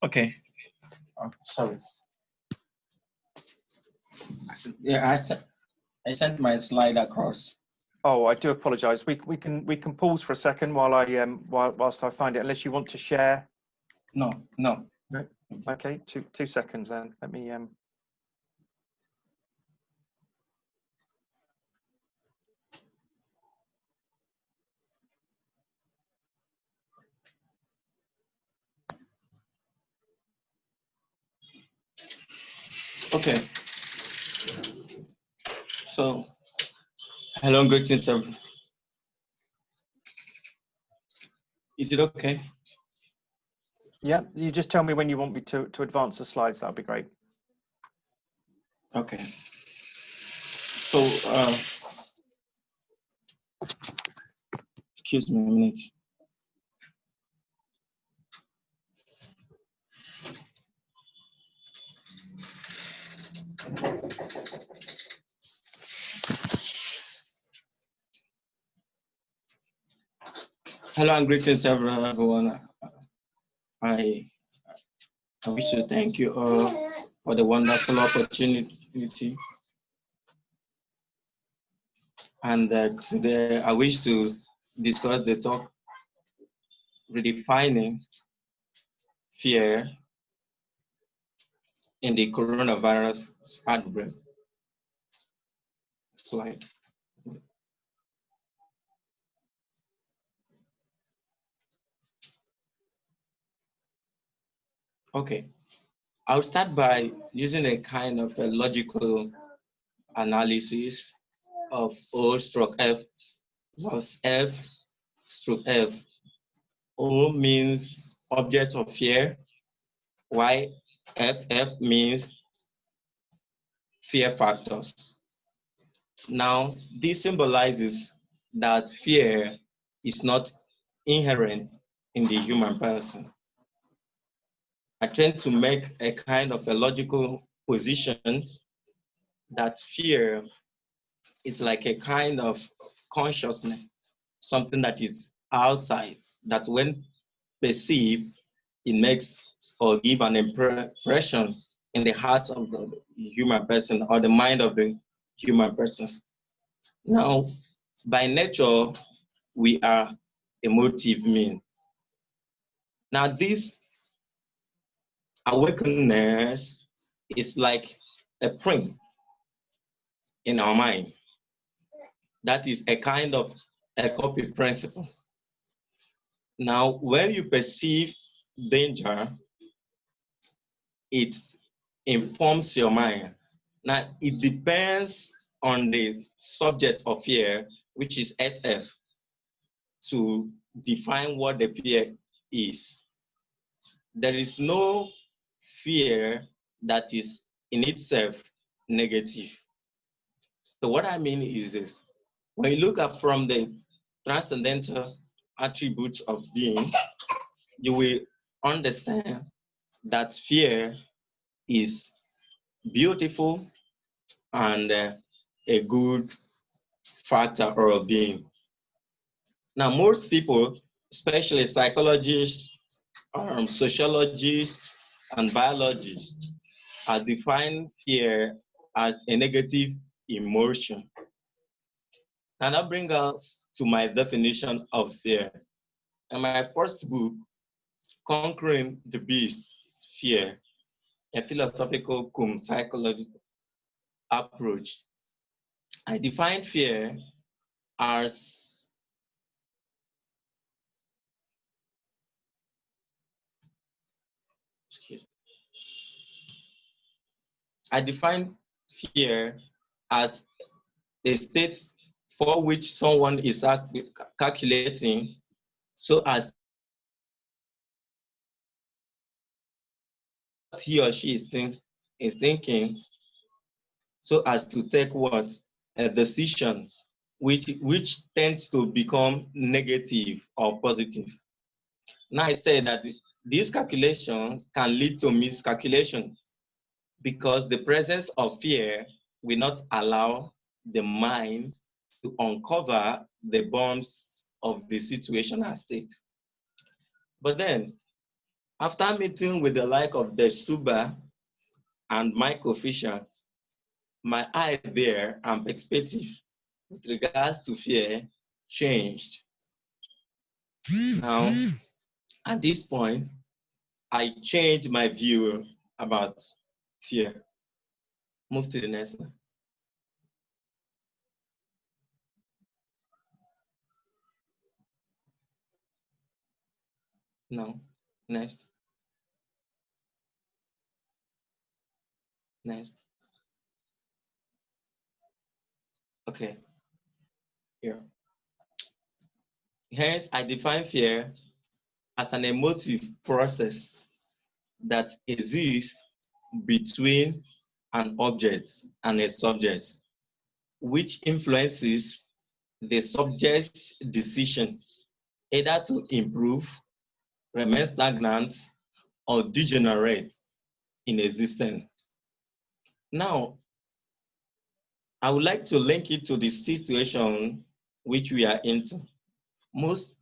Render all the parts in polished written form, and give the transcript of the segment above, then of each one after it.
Okay. Oh, sorry. Yeah, I sent my slide across. Oh, I do apologise. We can pause for a second while whilst I find it. Unless you want to share. No. No. Okay. 2 seconds then. Let me. Okay. So, hello, greetings, everyone. Is it okay? Yeah, you just tell me when you want me to advance the slides. That'd be great. Okay. So, excuse me a minute. Hello and greetings, everyone. I wish to thank you all for the wonderful opportunity. And today I wish to discuss the talk, redefining fear in the coronavirus outbreak. Slide. Okay, I'll start by using a kind of a logical analysis of O/F plus F/F. O means object of fear, while FF means fear factors. Now, this symbolizes that fear is not inherent in the human person. I tend to make a kind of a logical position that fear is like a kind of consciousness, something that is outside, that when perceived, it makes or give an impression in the heart of the human person or the mind of the human person. Now, by nature, we are emotive beings. Now, this awakeness is like a print in our mind. That is a kind of a copy principle. Now, when you perceive danger, it informs your mind. Now, it depends on the subject of fear, which is SF, to define what the fear is. There is no fear that is in itself negative. So what I mean is this: when you look up from the transcendental attributes of being, you will understand that fear is beautiful and a good factor or a being. Now, most people, especially psychologists, sociologists, and biologists, define fear as a negative emotion. And that brings us to my definition of fear. In my first book, Conquering the Beast, Fear, a philosophical cum psychological approach, I define fear as fear as a state for which someone is calculating so as he or she is thinking so as to take what? A decision which tends to become negative or positive. Now I say that this calculation can lead to miscalculation because the presence of fear will not allow the mind to uncover the bombs of the situation at stake. But then, After meeting with the like of the Suba and Michael Fisher, my eye there and perspective with regards to fear changed. Now, at this point, I changed my view about fear. Move to the next one. No, next. Next. Okay, here. Hence, I define fear as an emotive process that exists between an object and a subject, which influences the subject's decision either to improve, remain stagnant, or degenerate in existence. Now, I would like to link it to the situation which we are into. Most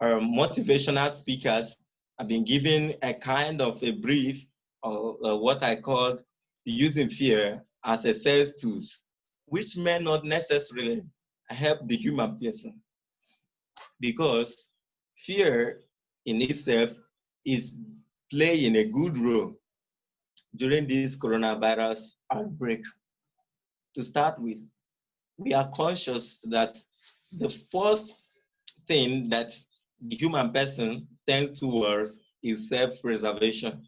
motivational speakers have been given a kind of a brief or what I call using fear as a sales tool, which may not necessarily help the human person, because fear in itself is playing a good role during this coronavirus outbreak. To start with, we are conscious that the first thing that the human person tends towards is self-preservation.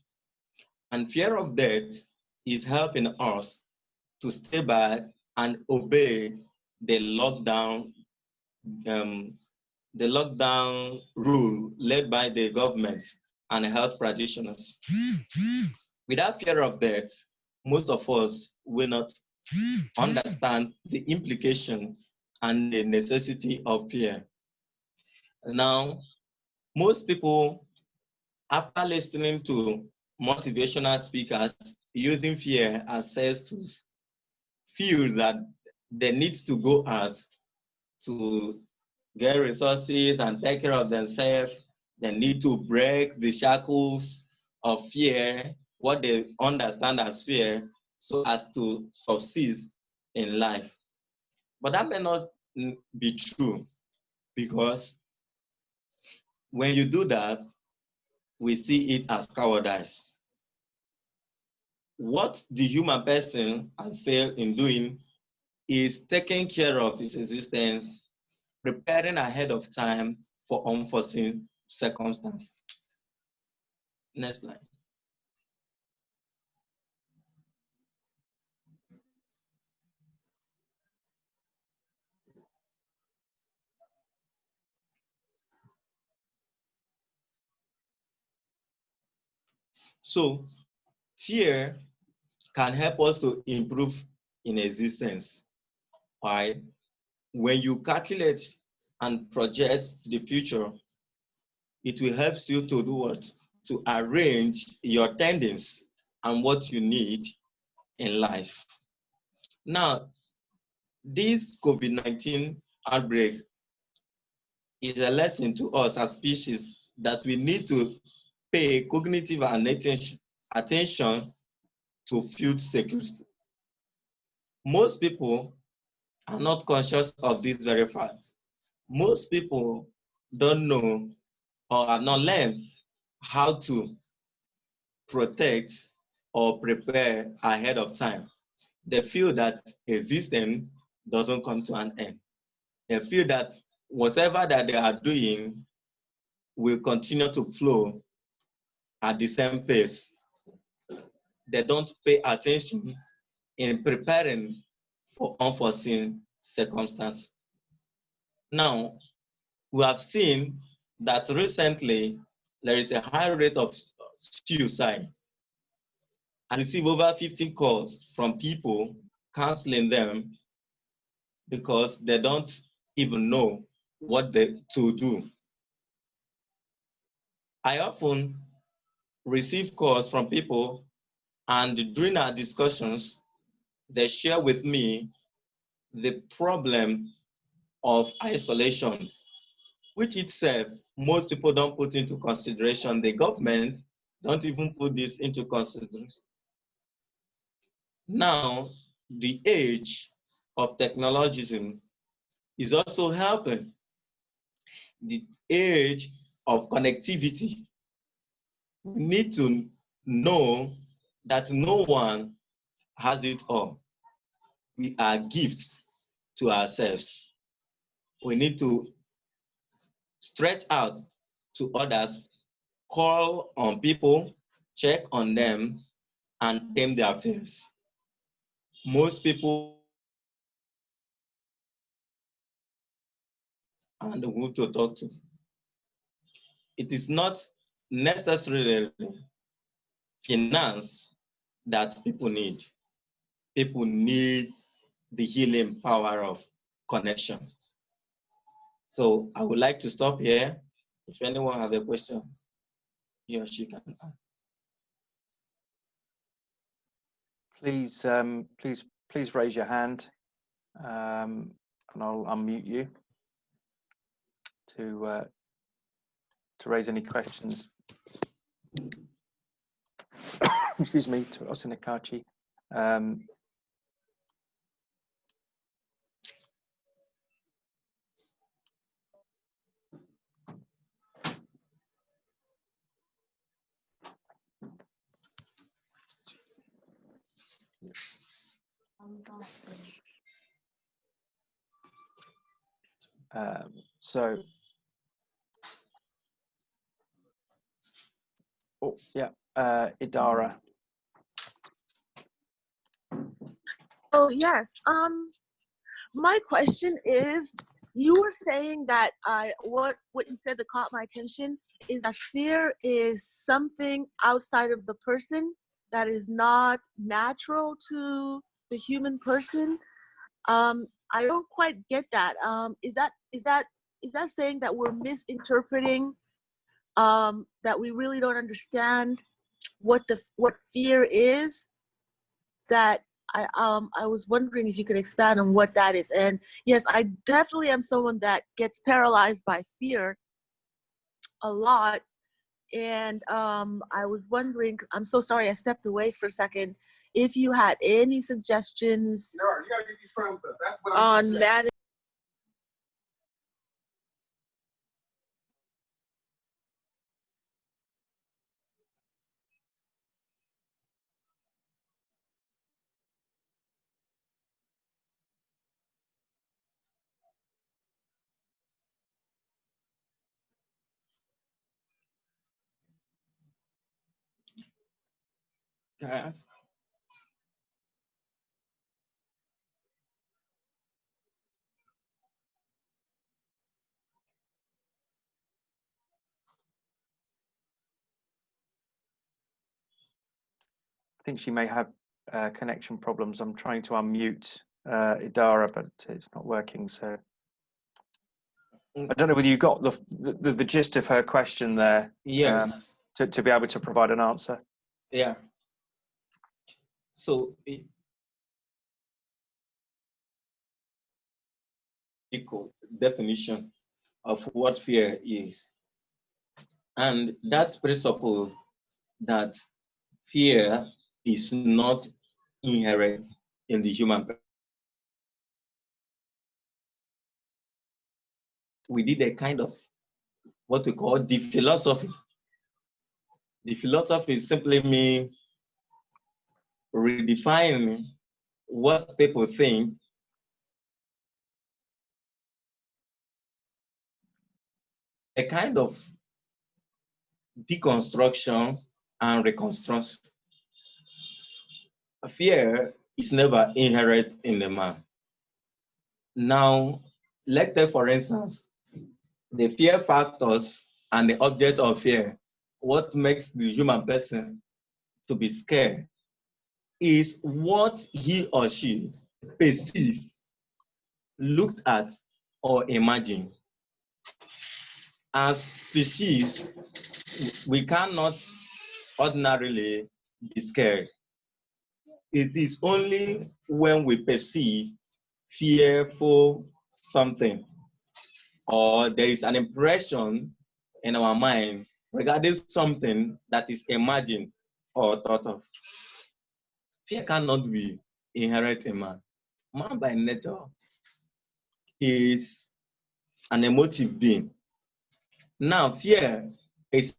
And fear of death is helping us to stay back and obey the lockdown rule led by the government and health practitioners. Without fear of death, most of us will not understand the implication and the necessity of fear. Now, most people, after listening to motivational speakers using fear as sales tools, feel that they need to go out to get resources and take care of themselves. They need to break the shackles of fear, what they understand as fear, so as to subsist in life. But that may not be true, because when you do that, we see it as cowardice. What the human person has failed in doing is taking care of its existence, preparing ahead of time for unforeseen circumstances. Next slide. So, fear can help us to improve in existence. Why? When you calculate and project the future, it will help you to do what? To arrange your tendons and what you need in life. Now, this COVID-19 outbreak is a lesson to us as species that we need to pay cognitive and attention to food security. Most people are not conscious of this very fact. Most people don't know or have not learned how to protect or prepare ahead of time. They feel that existence doesn't come to an end. They feel that whatever that they are doing will continue to flow at the same pace. They don't pay attention in preparing for unforeseen circumstances. Now, we have seen that recently there is a high rate of suicide. I receive over 15 calls from people counseling them because they don't even know what to do. I often receive calls from people, and during our discussions, they share with me the problem of isolation, which itself most people don't put into consideration. The government don't even put this into consideration. Now, the age of technologism is also helping. The age of connectivity. We need to know that no one has it all. We are gifts to ourselves. We need to stretch out to others, call on people, check on them, and tame their fears. Most people and who to talk to. It is not necessarily finance that people need. People need the healing power of connection. So I would like to stop here. If anyone has a question, he or she can ask. Please raise your hand, and I'll unmute you to raise any questions. Excuse me, to Osinakachi. So, oh yeah, Idara. Oh yes. My question is, you were saying that what you said that caught my attention is that fear is something outside of the person that is not natural to the human person. I don't quite get that. Is that saying that we're misinterpreting, that we really don't understand what fear is? That I was wondering if you could expand on what that is. And yes, I definitely am someone that gets paralyzed by fear a lot. And I was wondering, I'm so sorry I stepped away for a second, if you had any suggestions on managing. Can I ask? I think she may have connection problems. I'm trying to unmute Idara, but it's not working. So I don't know whether you got the gist of her question there. Yes. To be able to provide an answer. Yeah. So definition of what fear is. And that presupposes that fear is not inherent in the human person. We did a kind of what we call the philosophy. The philosophy simply means redefining what people think a kind of deconstruction and reconstruction. Fear is never inherent in the man. Now, let's take, for instance, the fear factors and the object of fear. What makes the human person to be scared is what he or she perceived, looked at, or imagined. As species, we cannot ordinarily be scared. It is only when we perceive fearful something, or there is an impression in our mind regarding something that is imagined or thought of. Fear cannot be inherent in man. Man by nature is an emotive being. Now, fear is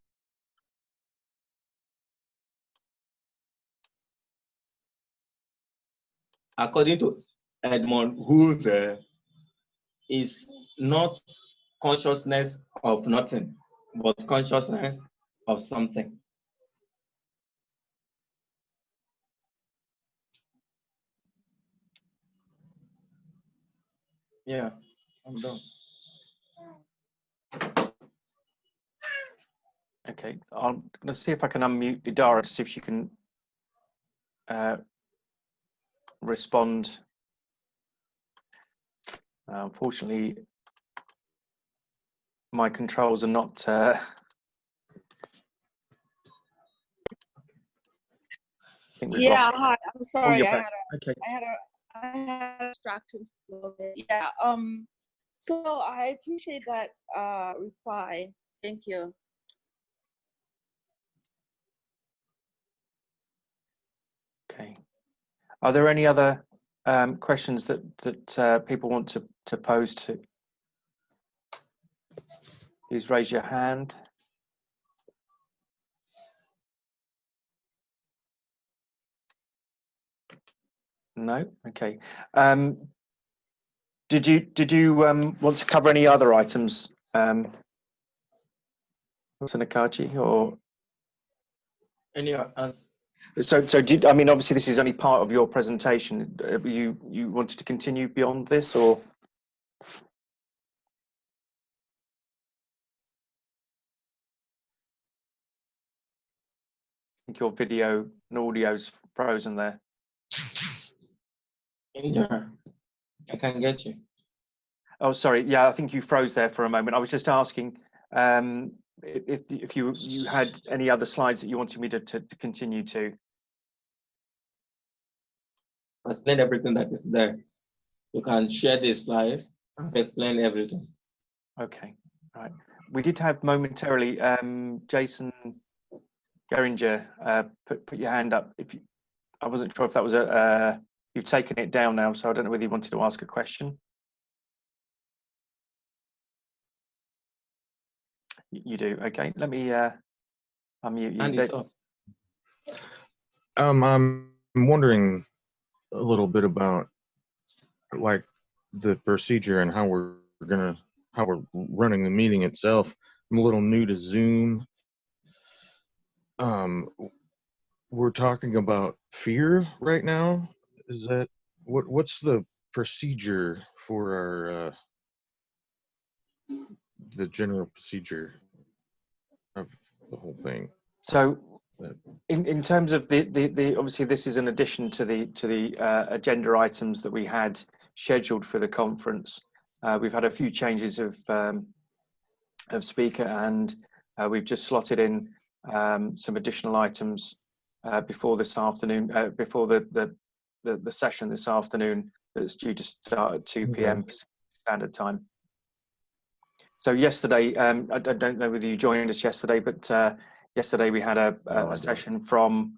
according to Edmund Hoover, is not consciousness of nothing, but consciousness of something. Yeah, I'm done. Okay, let's see if I can unmute Idara to see if she can respond. Unfortunately, my controls are not. I think we've lost. Hi. I'm sorry. Oh, I okay. had a distraction for a little bit. Yeah. So I appreciate that reply. Thank you. Okay. Are there any other questions that people want to pose to? Please raise your hand. No. Okay. Did you want to cover any other items, Osinakachi, or Any answer? so? I mean, obviously, this is only part of your presentation. You wanted to continue beyond this, or? I think your video and audio's frozen there. Yeah, I can get you. Oh, sorry. Yeah, I think you froze there for a moment. I was just asking if you had any other slides that you wanted me to continue to. Explain everything that is there. You can share these slides and explain everything. Okay, right. We did have momentarily Jason Geringer put your hand up. I wasn't sure if that was you've taken it down now, so I don't know whether you wanted to ask a question. You do. Okay, let me unmute you. And it's up. I'm wondering a little bit about like the procedure and how we're running the meeting itself. I'm a little new to Zoom. We're talking about fear right now. Is that what's the procedure for our the general procedure of the whole thing? So in terms of the obviously this is in addition to the agenda items that we had scheduled for the conference. We've had a few changes of speaker, and we've just slotted in some additional items before this afternoon, before the session this afternoon that's due to start at 2 p.m. standard time. So yesterday, I don't know whether you joined us yesterday, but yesterday we had a session from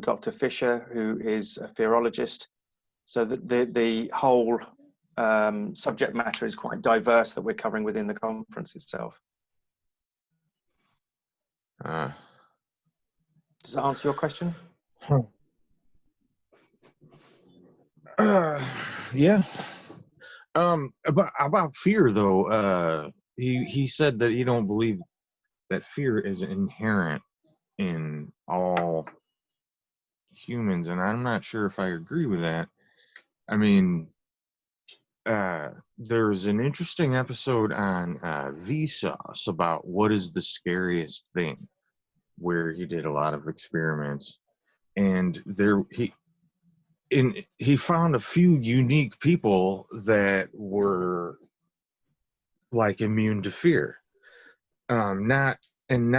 Dr. Fisher, who is a fearologist. So the whole subject matter is quite diverse that we're covering within the conference itself. Does that answer your question? Yeah. About fear though, he said that he don't believe that fear is inherent in all humans, and I'm not sure if I agree with that. I mean, there's an interesting episode on Vsauce about what is the scariest thing, where he did a lot of experiments, and he found a few unique people that were like immune to fear, not in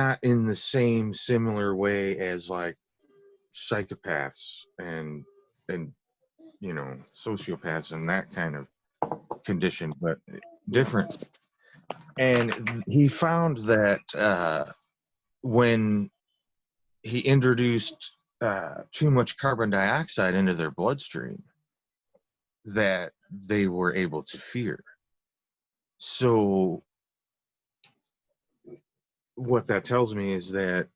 the same similar way as like psychopaths and you know, sociopaths and that kind of condition, but different. And he found that when he introduced too much carbon dioxide into their bloodstream, that they were able to fear. So what that tells me is that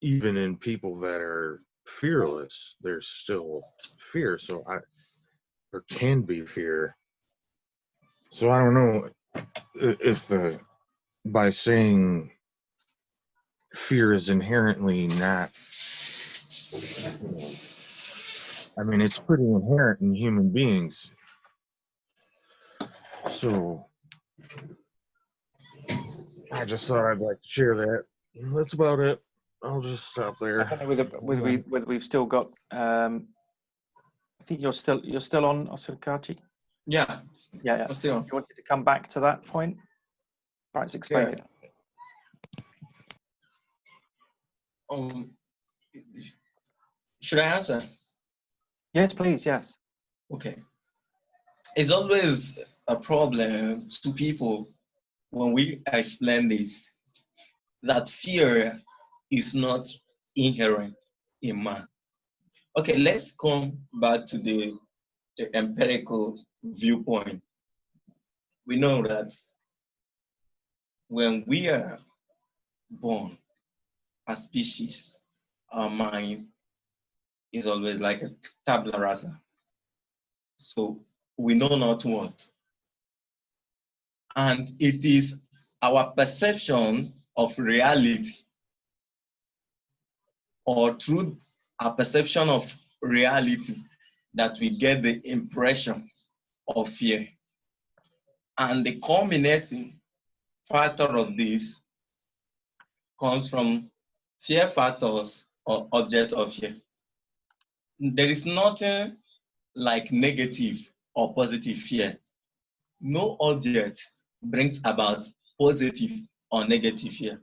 even in people that are fearless, there's still fear. There can be fear. So I don't know if by saying fear is inherently not, I mean, it's pretty inherent in human beings. So I just thought I'd like to share that. That's about it. I'll just stop there. I don't know whether we've still got. I think you're still on, Osinakachi. Yeah. Yeah. Still. You wanted to come back to that point? All right, explain it. Should I answer? Yes, please. Yes. Okay. It's always a problem to people when we explain this, that fear is not inherent in man. Okay, let's come back to the empirical viewpoint. We know that when we are born as species, our mind is always like a tabula rasa. So we know not what. And it is our perception of reality, or through our perception of reality, that we get the impression of fear. And the culminating factor of this comes from fear factors or object of fear. There is nothing like negative or positive fear. No object brings about positive or negative fear.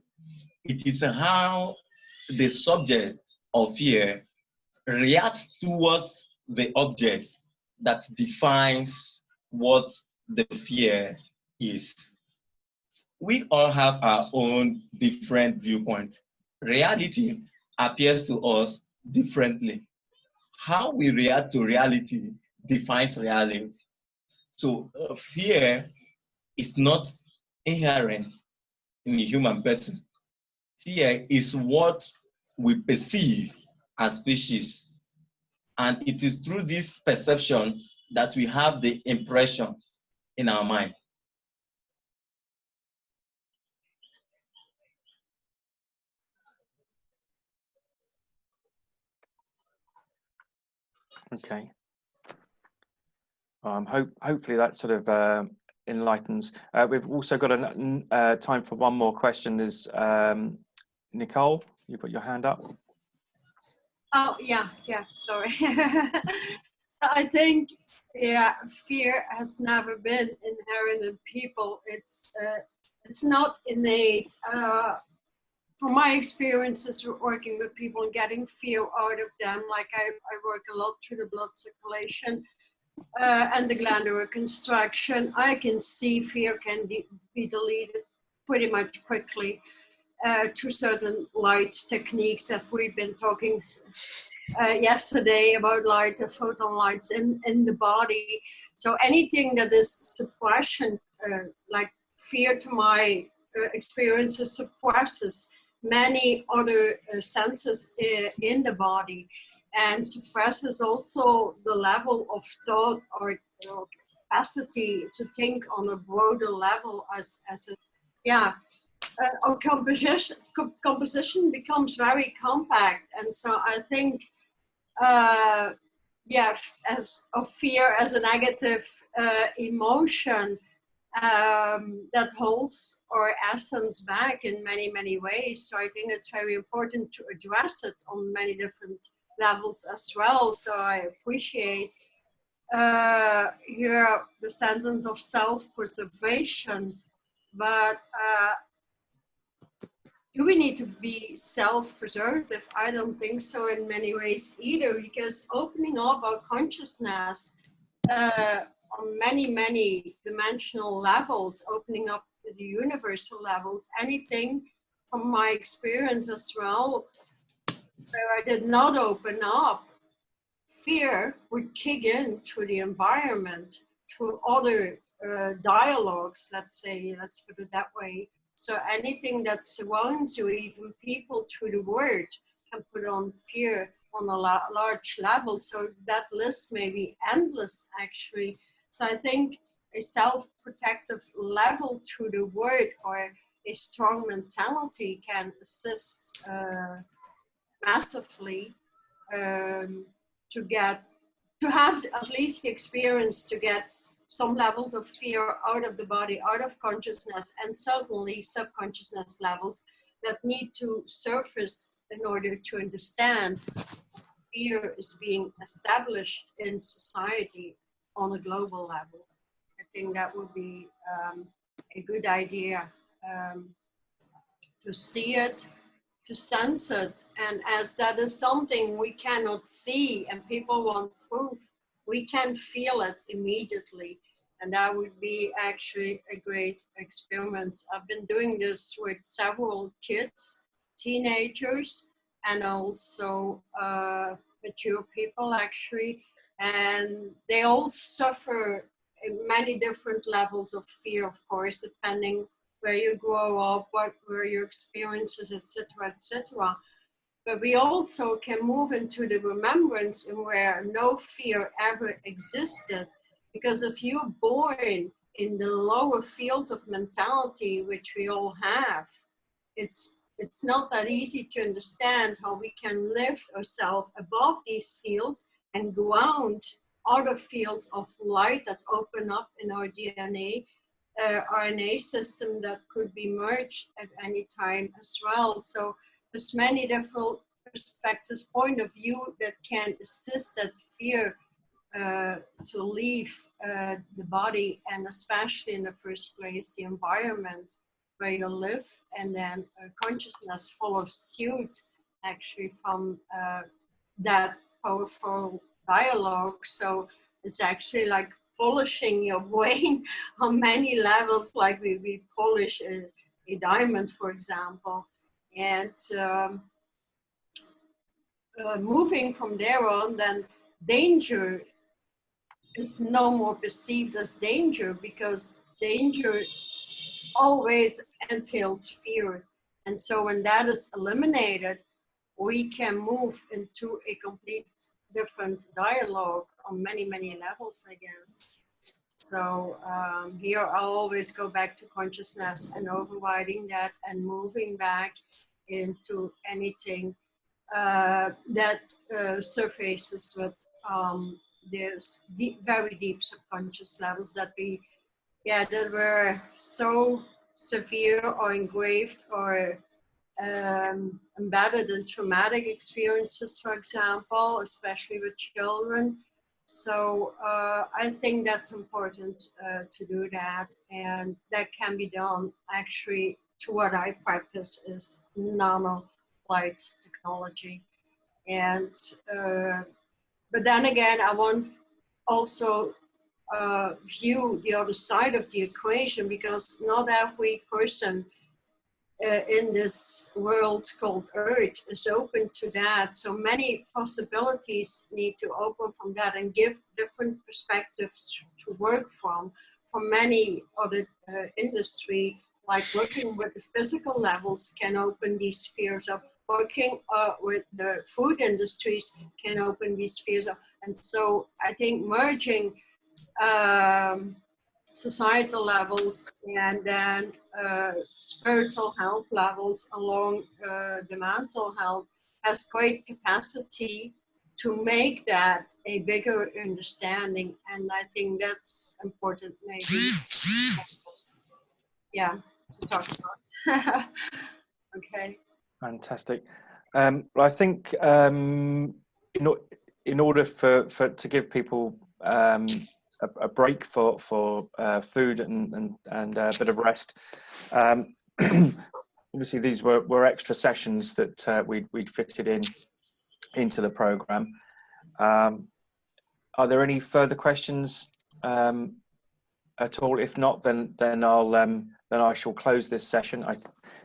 It is how the subject of fear reacts towards the object that defines what the fear is. We all have our own different viewpoints. Reality appears to us differently. How we react to reality defines reality. So fear is not inherent in the human person. Fear is what we perceive as species. And it is through this perception that we have the impression in our mind. Okay. Hopefully that sort of enlightens. We've also got time for one more question. Is Nicole, you put your hand up? Oh, yeah, sorry. So I think, yeah, fear has never been inherent in people. It's not innate. From my experiences working with people and getting fear out of them, like I work a lot through the blood circulation and the glandular construction, I can see fear can be deleted pretty much quickly through certain light techniques that we've been talking yesterday about light, photon lights in the body. So anything that is suppression, like fear to my experiences, suppresses many other senses in the body, and suppresses also the level of thought or capacity to think on a broader level as a, yeah. Our composition becomes very compact, and so I think, yeah, of fear as a negative emotion that holds our essence back in many ways. So I think it's very important to address it on many different levels as well. So I appreciate here the sentence of self-preservation, but do we need to be self-preservative? I don't think so in many ways either, because opening up our consciousness on many dimensional levels, opening up the universal levels, anything from my experience as well, where I did not open up, fear would kick in through the environment, through other dialogues, let's put it that way. So anything that surrounds you, even people through the word, can put on fear on a large level. So that list may be endless, actually. So I think a self-protective level through the word or a strong mentality can assist massively to have at least the experience to get some levels of fear out of the body, out of consciousness, and certainly subconsciousness levels that need to surface in order to understand fear is being established in society on a global level. I think that would be a good idea to see it, to sense it, and as that is something we cannot see and people want proof, we can feel it immediately, and that would be actually a great experiment. I've been doing this with several kids, teenagers, and also mature people actually, and they all suffer many different levels of fear, of course, depending where you grow up, what were your experiences, etc., etc. But we also can move into the remembrance in where no fear ever existed. Because if you're born in the lower fields of mentality, which we all have, it's not that easy to understand how we can lift ourselves above these fields and ground other fields of light that open up in our DNA, RNA system that could be merged at any time as well. So there's many different perspectives, point of view that can assist that fear to leave the body, and especially in the first place, the environment where you live, and then consciousness follows suit actually from that powerful dialogue. So it's actually like polishing your brain on many levels, like we polish a diamond, for example. And moving from there on, then danger is no more perceived as danger, because danger always entails fear. And so when that is eliminated, we can move into a complete different dialogue on many, many levels, I guess. So here I'll always go back to consciousness and overriding that and moving back into anything that surfaces with there's very deep subconscious levels that that were so severe or engraved or embedded in traumatic experiences, for example, especially with children. So I think that's important to do that, and that can be done actually to what I practice is nano light technology. And but then again, I want also view the other side of the equation, because not every person in this world called Earth is open to that. So many possibilities need to open from that and give different perspectives to work from many other industry, like working with the physical levels can open these spheres up. Working with the food industries can open these spheres up. And so I think merging societal levels and then spiritual health levels along the mental health has great capacity to make that a bigger understanding. And I think that's important, maybe, yeah, to talk about. Okay. Fantastic. Well, I think in order to give people a break for food and a bit of rest, obviously these were extra sessions that we'd fitted into the program. Are there any further questions at all? If not, then I shall close this session. I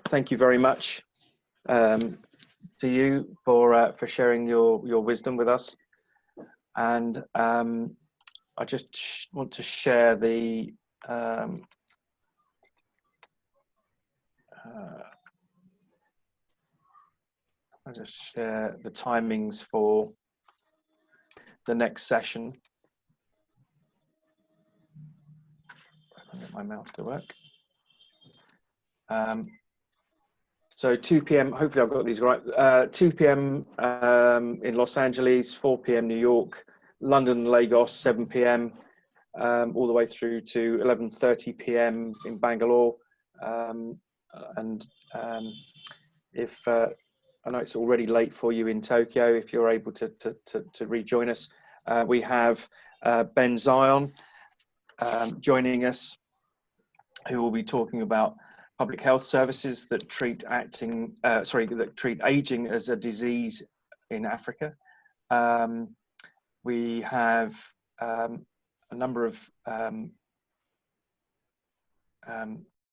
thank you very much to you for sharing your wisdom with us, and I just want to share the I'll just share the timings for the next session. I can get my mouse to work. So 2 p.m. Hopefully I've got these right. 2 p.m. In Los Angeles, 4 p.m. New York, London, Lagos, 7 p.m. All the way through to 11:30 p.m. in Bangalore. If I know it's already late for you in Tokyo, if you're able to rejoin us, we have Ben Zion joining us, who will be talking about public health services that treat aging as a disease in Africa. We have a number of